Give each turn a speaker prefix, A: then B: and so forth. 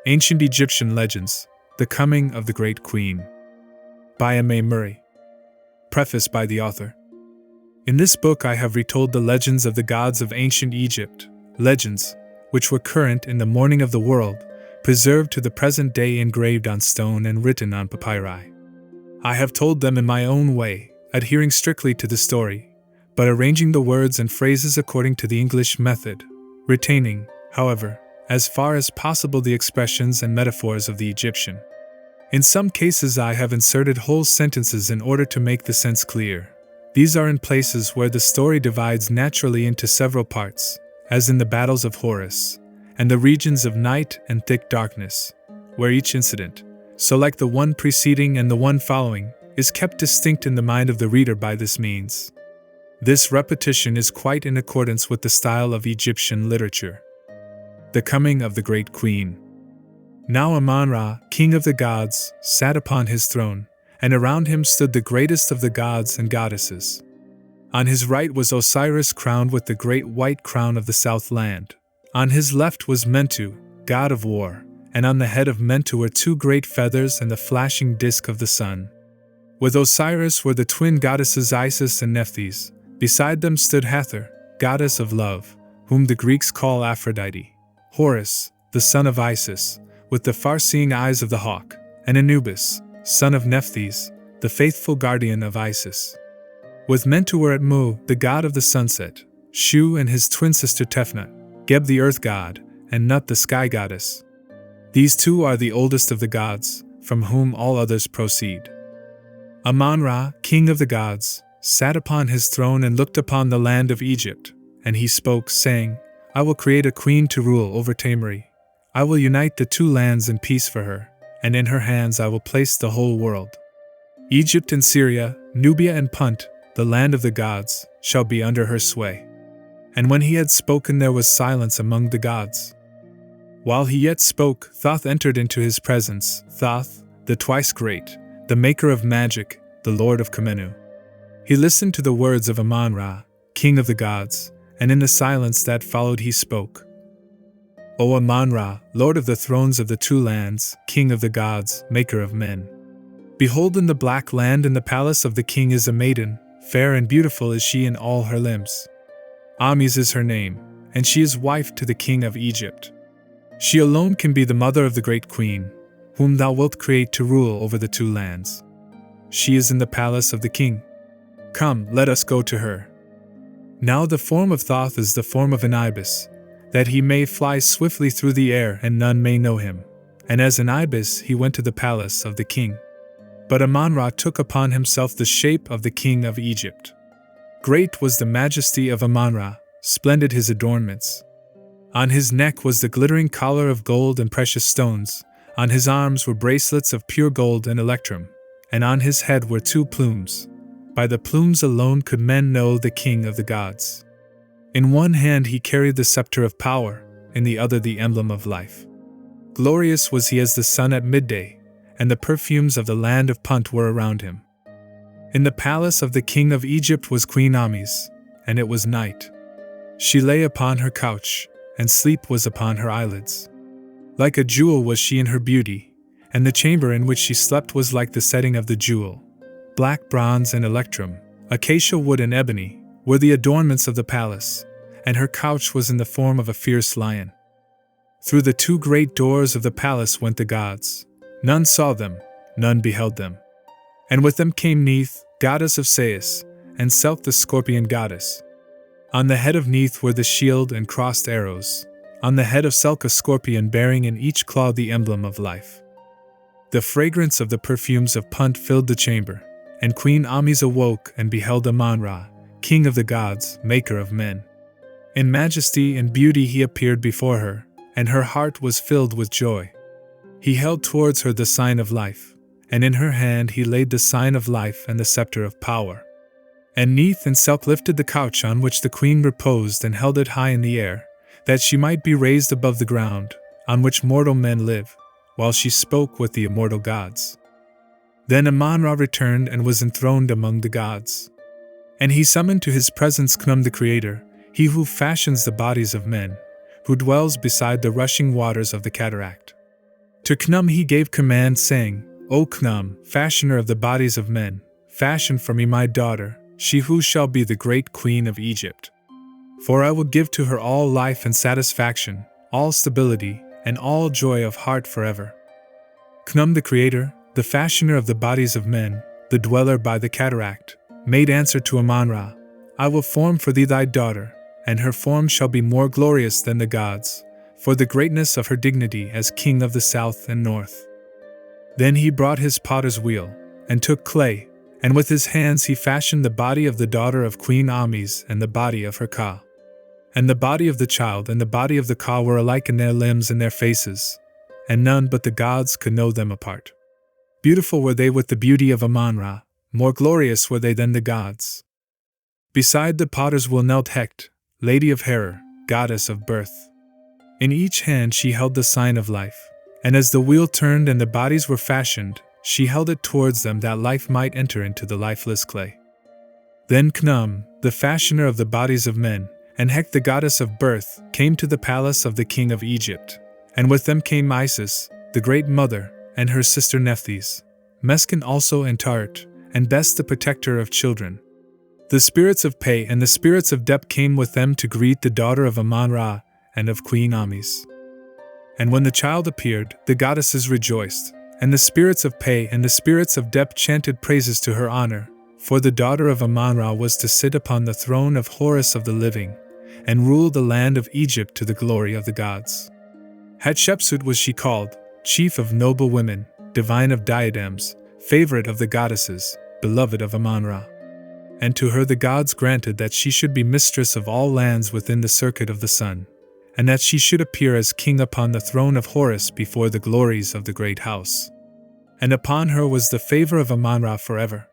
A: Ancient Egyptian Legends, The Coming of the Great Queen. By Amon-Rah. Preface by the author. In this book I have retold the legends of the gods of ancient Egypt, legends which were current in the morning of the world, preserved to the present day engraved on stone and written on papyri. I have told them in my own way, adhering strictly to the story, but arranging the words and phrases according to the English method, retaining, however, as far as possible the expressions and metaphors of the Egyptian. In some cases I have inserted whole sentences in order to make the sense clear. These are in places where the story divides naturally into several parts, as in the battles of Horus, and the regions of night and thick darkness, where each incident, so like the one preceding and the one following, is kept distinct in the mind of the reader by this means. This repetition is quite in accordance with the style of Egyptian literature. The Coming of the Great Queen. Now Amon-Rah, king of the gods, sat upon his throne, and around him stood the greatest of the gods and goddesses. On his right was Osiris crowned with the great white crown of the south land. On his left was Mentu, god of war, and on the head of Mentu were two great feathers and the flashing disk of the sun. With Osiris were the twin goddesses Isis and Nephthys. Beside them stood Hathor, goddess of love, whom the Greeks call Aphrodite. Horus, the son of Isis, with the far-seeing eyes of the hawk, and Anubis, son of Nephthys, the faithful guardian of Isis. With Mentu were at Mu, the god of the sunset, Shu and his twin sister Tefnut, Geb the earth god, and Nut the sky goddess. These two are the oldest of the gods, from whom all others proceed. Amon-Rah, king of the gods, sat upon his throne and looked upon the land of Egypt, and he spoke, saying, I will create a queen to rule over Tamari. I will unite the two lands in peace for her, and in her hands I will place the whole world. Egypt and Syria, Nubia and Punt, the land of the gods, shall be under her sway. And when he had spoken there was silence among the gods. While he yet spoke, Thoth entered into his presence, Thoth, the twice great, the maker of magic, the lord of Khmenu. He listened to the words of Amon-Rah, king of the gods, and in the silence that followed he spoke. O Amon-Rah, lord of the thrones of the two lands, king of the gods, maker of men. Behold, in the black land in the palace of the king is a maiden, fair and beautiful is she in all her limbs. Amis is her name, and she is wife to the king of Egypt. She alone can be the mother of the great queen, whom thou wilt create to rule over the two lands. She is in the palace of the king. Come, let us go to her. Now the form of Thoth is the form of an ibis, that he may fly swiftly through the air and none may know him. And as an ibis he went to the palace of the king. But Amon-Rah took upon himself the shape of the king of Egypt. Great was the majesty of Amon-Rah, splendid his adornments. On his neck was the glittering collar of gold and precious stones, on his arms were bracelets of pure gold and electrum, and on his head were two plumes. By the plumes alone could men know the king of the gods. In one hand he carried the scepter of power, in the other the emblem of life. Glorious was he as the sun at midday, and the perfumes of the land of Punt were around him. In the palace of the king of Egypt was Queen Amis, and it was night. She lay upon her couch, and sleep was upon her eyelids. Like a jewel was she in her beauty, and the chamber in which she slept was like the setting of the jewel. Black bronze and electrum, acacia wood and ebony, were the adornments of the palace, and her couch was in the form of a fierce lion. Through the two great doors of the palace went the gods. None saw them, none beheld them. And with them came Neith, goddess of Sais, and Selk the scorpion goddess. On the head of Neith were the shield and crossed arrows, on the head of Selk a scorpion bearing in each claw the emblem of life. The fragrance of the perfumes of Punt filled the chamber, and Queen Amis awoke and beheld Amon-Rah, king of the gods, maker of men. In majesty and beauty he appeared before her, and her heart was filled with joy. He held towards her the sign of life, and in her hand he laid the sign of life and the scepter of power. And Neith and Selk lifted the couch on which the queen reposed and held it high in the air, that she might be raised above the ground, on which mortal men live, while she spoke with the immortal gods. Then Amon-Rah returned and was enthroned among the gods. And he summoned to his presence Khnum the Creator, he who fashions the bodies of men, who dwells beside the rushing waters of the cataract. To Khnum he gave command, saying, O Khnum, fashioner of the bodies of men, fashion for me my daughter, she who shall be the great queen of Egypt. For I will give to her all life and satisfaction, all stability, and all joy of heart forever. Khnum the creator, the fashioner of the bodies of men, the dweller by the cataract, made answer to Amon-Rah, I will form for thee thy daughter, and her form shall be more glorious than the gods, for the greatness of her dignity as king of the south and north. Then he brought his potter's wheel, and took clay, and with his hands he fashioned the body of the daughter of Queen Amis and the body of her Ka. And the body of the child and the body of the Ka were alike in their limbs and their faces, and none but the gods could know them apart. Beautiful were they with the beauty of Amon-Rah, more glorious were they than the gods. Beside the potter's wheel knelt Heqt, lady of Harer, goddess of birth. In each hand she held the sign of life, and as the wheel turned and the bodies were fashioned, she held it towards them that life might enter into the lifeless clay. Then Khnum, the fashioner of the bodies of men, and Heqt the goddess of birth, came to the palace of the king of Egypt, and with them came Isis, the great mother, and her sister Nephthys, Meskin also and Tart, and Best the protector of children. The spirits of Pe and the spirits of Dep came with them to greet the daughter of Amon-Rah and of Queen Amis. And when the child appeared, the goddesses rejoiced, and the spirits of Pe and the spirits of Dep chanted praises to her honor, for the daughter of Amon-Rah was to sit upon the throne of Horus of the living, and rule the land of Egypt to the glory of the gods. Hatshepsut was she called, chief of noble women, divine of diadems, favorite of the goddesses, beloved of Amon-Rah. And to her the gods granted that she should be mistress of all lands within the circuit of the sun, and that she should appear as king upon the throne of Horus before the glories of the great house. And upon her was the favor of Amon-Rah forever.